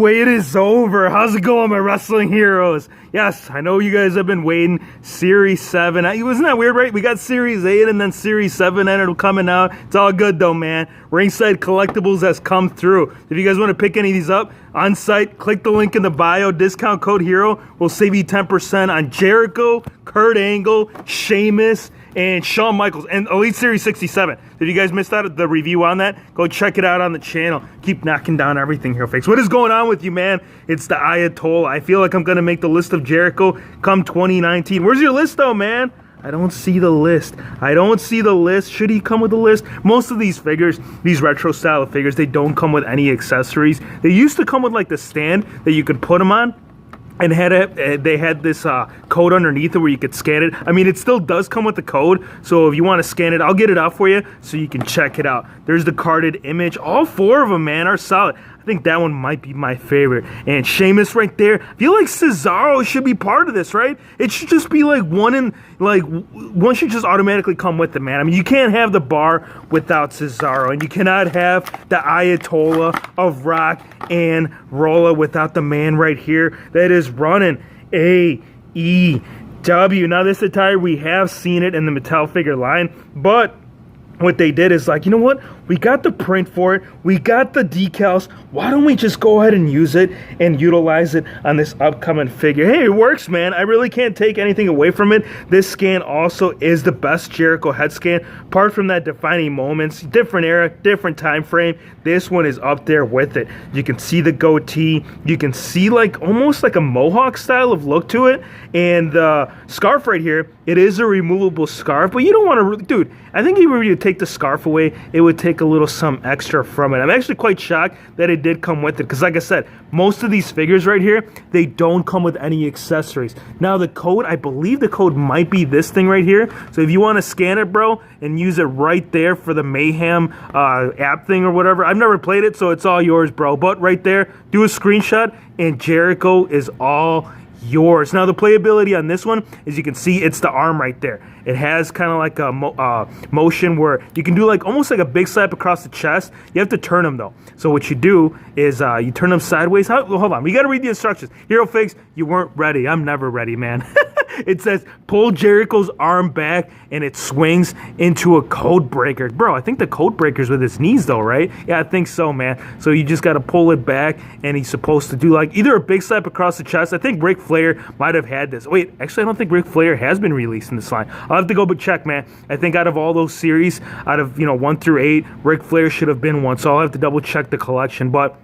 wait is over. How's it going, my wrestling heroes? Yes, I know you guys have been waiting. Series 7. Wasn't that weird, right? We got Series 8 and then Series 7 and it'll coming out. It's all good though, man. Ringside Collectibles has come through. If you guys want to pick any of these up on site, click the link in the bio. Discount code HERO will save you 10% on Jericho, Kurt Angle, Sheamus, and Shawn Michaels, and Elite Series 67. If you guys missed out the review on that, go check it out on the channel. Keep knocking down everything here, fakes. What is going on with you, man? It's the Ayatollah. I feel like I'm going to make the list of Jericho come 2019. Where's your list, though, man? I don't see the list. I don't see the list. Should he come with a list? Most of these figures, these retro style figures, they don't come with any accessories. They used to come with like the stand that you could put them on. And they had this code underneath it where you could scan it. I mean, it still does come with the code, so if you want to scan it, I'll get it out for you so you can check it out. There's the carded image. All 4 of them, man, are solid. I think that one might be my favorite. And Sheamus right there. I feel like Cesaro should be part of this, right? It should just be like one should just automatically come with it, man. I mean, you can't have the bar without Cesaro, and you cannot have the Ayatollah of Rock and Rolla without the man right here that is running AEW. Now, this attire, we have seen it in the Mattel figure line, but what they did is like, you know what? We got the print for it. We got the decals. Why don't we just go ahead and use it and utilize it on this upcoming figure? Hey, it works, man. I really can't take anything away from it. This scan also is the best Jericho head scan. Apart from that defining moments, different era, different time frame, this one is up there with it. You can see the goatee. You can see like almost like a mohawk style of look to it. And the scarf right here, it is a removable scarf, but you don't want to, dude, I think even if you take the scarf away, it would take a little some extra from it. I'm actually quite shocked that it did come with it, because like I said, most of these figures right here, they don't come with any accessories. Now the code, I believe the code might be this thing right here. So if you want to scan it, bro, and use it right there for the Mayhem app thing or whatever, I've never played it, so it's all yours, bro. But right there, do a screenshot, and Jericho is all yours. Now the playability on this one, as you can see, it's the arm right there. It has kind of like a motion where you can do like almost like a big slap across the chest. You have to turn them though. So what you do is you turn them sideways. Hold on, we got to read the instructions. Hero Fakes, you weren't ready. I'm never ready, man. It says pull Jericho's arm back and it swings into a code breaker. Bro, I think the code breaker's with his knees though, right? Yeah, I think so, man. So you just got to pull it back, and he's supposed to do like either a big slap across the chest. I think Ric Flair might have had this. Wait, actually I don't think Ric Flair has been released in this line. I'll have to go but check, man. I think out of all those series, out of 1 through 8, Ric Flair should have been one. So I'll have to double check the collection, but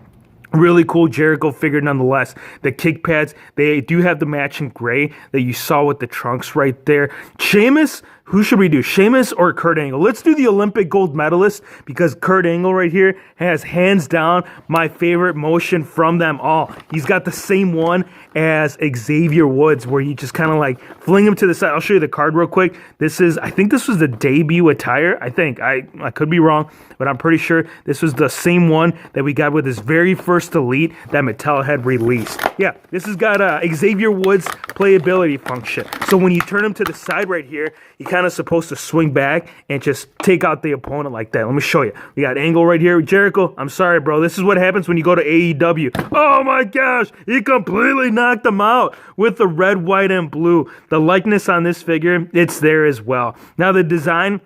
really cool Jericho figure nonetheless. The kick pads, they do have the matching gray that you saw with the trunks right there. Sheamus, who should we do? Sheamus or Kurt Angle? Let's do the Olympic gold medalist, because Kurt Angle right here has hands down my favorite motion from them all. He's got the same one as Xavier Woods, where you just kind of like fling him to the side. I'll show you the card real quick. I think this was the debut attire. I think, I could be wrong, but I'm pretty sure this was the same one that we got with his very first Elite that Mattel had released. Yeah, this has got Xavier Woods playability function. So when you turn him to the side right here, you're kind of supposed to swing back and just take out the opponent like that. Let me show you. We got Angle right here. Jericho, I'm sorry, bro. This is what happens when you go to AEW. Oh my gosh, he completely knocked him out with the red, white, and blue. The likeness on this figure, it's there as well. Now the design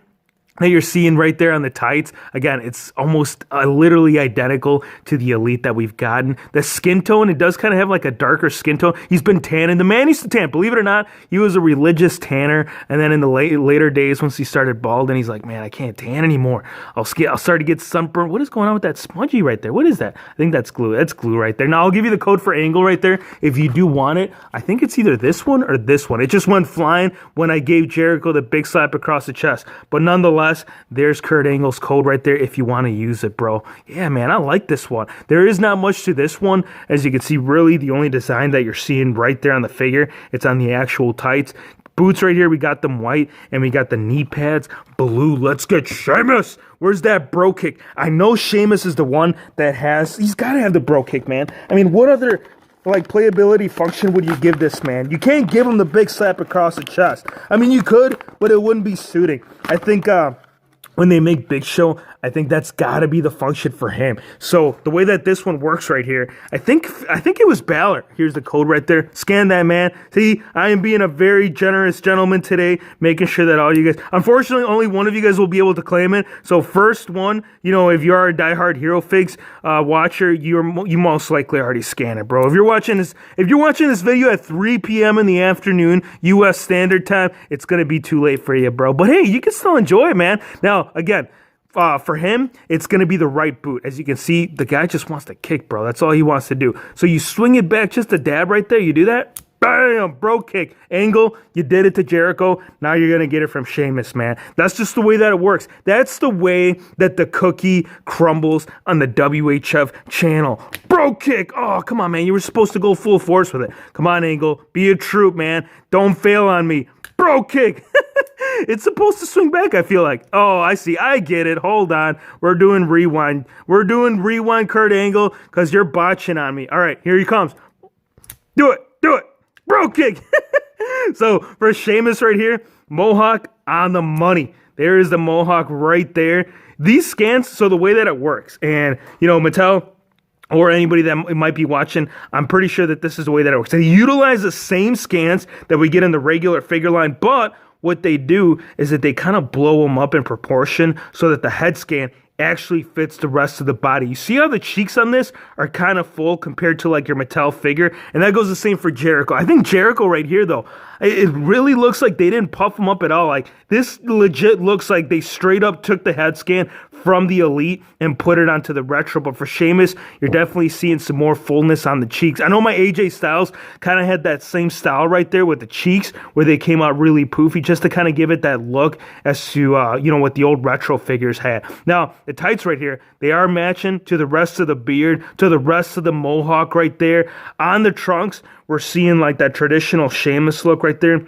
that you're seeing right there on the tights, again, it's almost literally identical to the Elite that we've gotten. The skin tone, it does kind of have like a darker skin tone. He's been tanning. The man used to tan. Believe it or not, he was a religious tanner. And then in the later days, once he started balding, he's like, man, I can't tan anymore. I'll start to get sunburn. What is going on with that smudgy right there? What is that? I think that's glue. That's glue right there. Now, I'll give you the code for Angle right there if you do want it. I think it's either this one or this one. It just went flying when I gave Jericho the big slap across the chest. But nonetheless, there's Kurt Angle's code right there if you want to use it, bro. Yeah, man, I like this one. There is not much to this one. As you can see, really the only design that you're seeing right there on the figure, it's on the actual tights. Boots right here, we got them white, and we got the knee pads blue. Let's get Sheamus. Where's that bro kick? I know Sheamus is the one that he's got to have the bro kick, man. I mean, what other like playability function would you give this man? You can't give him the big slap across the chest. I mean, you could, but it wouldn't be suiting. I think when they make Big Show, I think that's got to be the function for him. So the way that this one works right here, I think it was Balor. Here's the code right there. Scan that, man. See, I am being a very generous gentleman today, making sure that all you guys. Unfortunately, only one of you guys will be able to claim it. So first one, if you are a diehard Hero Figs watcher, you most likely already scanned it, bro. If you're watching this video at 3 p.m. in the afternoon, U.S. Standard Time, it's gonna be too late for you, bro. But hey, you can still enjoy it, man. Now, again, for him, it's going to be the right boot. As you can see, the guy just wants to kick, bro. That's all he wants to do. So you swing it back, just a dab right there. You do that. Bam, bro kick. Angle, you did it to Jericho. Now you're going to get it from Sheamus, man. That's just the way that it works. That's the way that the cookie crumbles on the WHF channel. Bro kick. Oh, come on, man. You were supposed to go full force with it. Come on, Angle. Be a troop, man. Don't fail on me. Bro kick. It's supposed to swing back, I feel like. Oh, I see. I get it. Hold on. We're doing rewind. We're doing rewind, Kurt Angle, because you're botching on me. All right, here he comes. Do it. Do it. Bro kick. So for Sheamus right here, Mohawk on the money. There is the Mohawk right there. These scans, so the way that it works, and, Mattel, or anybody that might be watching, I'm pretty sure that this is the way that it works. They utilize the same scans that we get in the regular figure line, but what they do is that they kind of blow them up in proportion so that the head scan actually fits the rest of the body. You see how the cheeks on this are kind of full compared to like your Mattel figure? And that goes the same for Jericho. I think Jericho right here, though, it really looks like they didn't puff him up at all. Like, this legit looks like they straight up took the head scan from the Elite and put it onto the Retro. But for Sheamus, you're definitely seeing some more fullness on the cheeks. I know my AJ Styles kind of had that same style right there with the cheeks where they came out really poofy just to kind of give it that look as to, what the old Retro figures had. Now, the tights right here, they are matching to the rest of the beard, to the rest of the Mohawk right there. On the trunks, we're seeing like that traditional Sheamus look right there,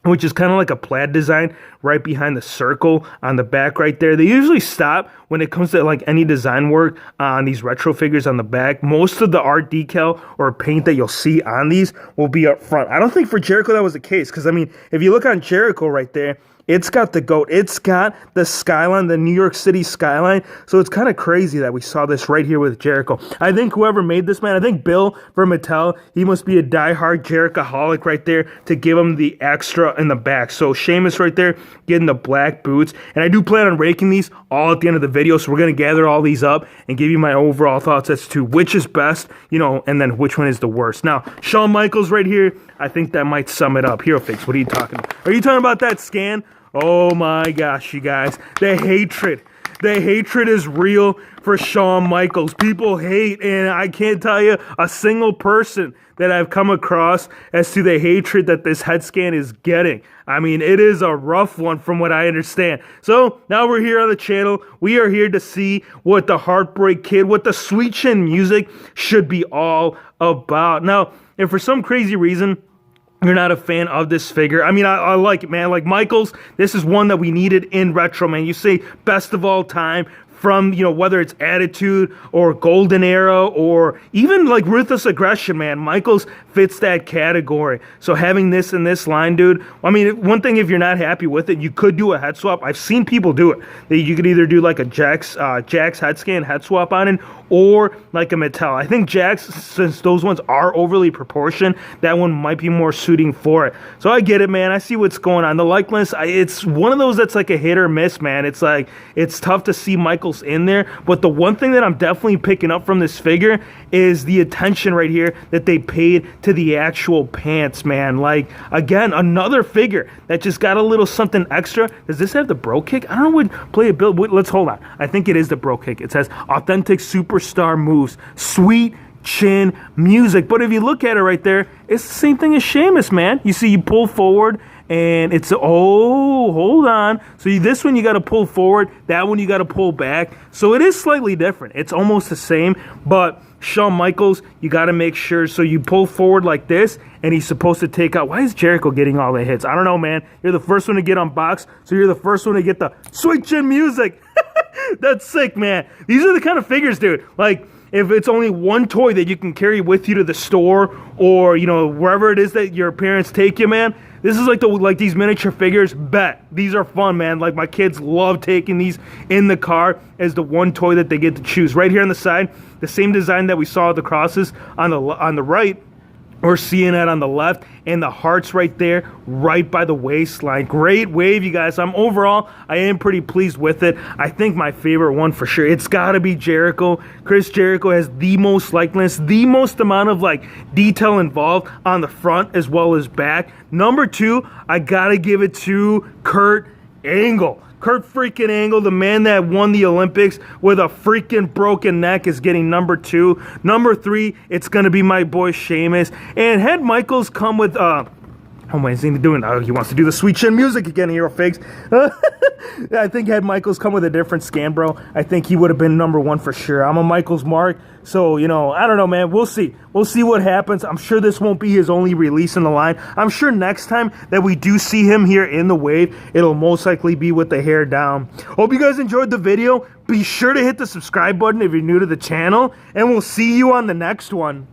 which is kind of like a plaid design right behind the circle on the back right there. They usually stop when it comes to like any design work on these Retro figures on the back. Most of the art decal or paint that you'll see on these will be up front. I don't think for Jericho that was the case, because, if you look on Jericho right there, it's got the GOAT. It's got the skyline, the New York City skyline. So it's kind of crazy that we saw this right here with Jericho. I think whoever made this, man, I think Bill for Mattel, he must be a diehard Jerichoholic right there to give him the extra in the back. So Sheamus right there getting the black boots. And I do plan on raking these all at the end of the video. So we're going to gather all these up and give you my overall thoughts as to which is best, and then which one is the worst. Now, Shawn Michaels right here, I think that might sum it up. Hero Fix, what are you talking about? Are you talking about that scan? Oh my gosh, you guys. The hatred is real for Shawn Michaels. People hate, and I can't tell you a single person that I've come across as to the hatred that this head scan is getting. It is a rough one from what I understand. So now we're here on the channel. We are here to see what the Heartbreak Kid, what the Sweet Chin music should be all about. Now, if for some crazy reason you're not a fan of this figure, I like it, man. Like Michaels, this is one that we needed in Retro, man. You say best of all time from, whether it's Attitude or Golden Era or even like Ruthless Aggression, man. Michaels fits that category. So having this in this line, dude, one thing, if you're not happy with it, you could do a head swap. I've seen people do it. You could either do like a Jax head scan head swap on it, or like a Mattel. I think Jax, since those ones are overly proportioned, that one might be more suiting for it. So I get it, man. I see what's going on. The likeness, it's one of those that's like a hit or miss, man. It's like, it's tough to see Michaels in there, but the one thing that I'm definitely picking up from this figure is the attention right here that they paid to the actual pants, man. Like, again, another figure that just got a little something extra. Does this have the bro kick? I don't know what play a build. Let's hold on. I think it is the bro kick. It says authentic superstar moves, Sweet Chin music. But if you look at it right there, it's the same thing as Sheamus, man. You see, you pull forward, and it's, hold on. So this one you got to pull forward. That one you got to pull back. So it is slightly different. It's almost the same, but Shawn Michaels, you got to make sure. So you pull forward like this, and he's supposed to take out. Why is Jericho getting all the hits? I don't know, man. You're the first one to get unboxed, so you're the first one to get the Sweet Chin music. That's sick, man. These are the kind of figures, dude. Like, if it's only one toy that you can carry with you to the store or, you know, wherever it is that your parents take you, man, this is like these miniature figures. Bet these are fun, man. Like, my kids love taking these in the car as the one toy that they get to choose. Right here on the side, the same design that we saw at the crosses on the right. We're seeing that on the left, and the heart's right there, right by the waistline. Great wave, you guys. Overall, I am pretty pleased with it. I think my favorite one for sure, it's got to be Jericho. Chris Jericho has the most likeness, the most amount of like detail involved on the front as well as back. Number 2, I got to give it to Kurt Angle. Kurt freaking Angle, the man that won the Olympics with a freaking broken neck, is getting number 2. Number 3, it's going to be my boy Sheamus. And had Michaels come with, oh, is he doing? Oh, he wants to do the sweet chin music again, Hero Figs. I think had Michaels come with a different scan, bro, I think he would have been number 1 for sure. I'm a Michaels mark, so, you know, I don't know, man. We'll see. We'll see what happens. I'm sure this won't be his only release in the line. I'm sure next time that we do see him here in the wave, it'll most likely be with the hair down. Hope you guys enjoyed the video. Be sure to hit the subscribe button if you're new to the channel, and we'll see you on the next one.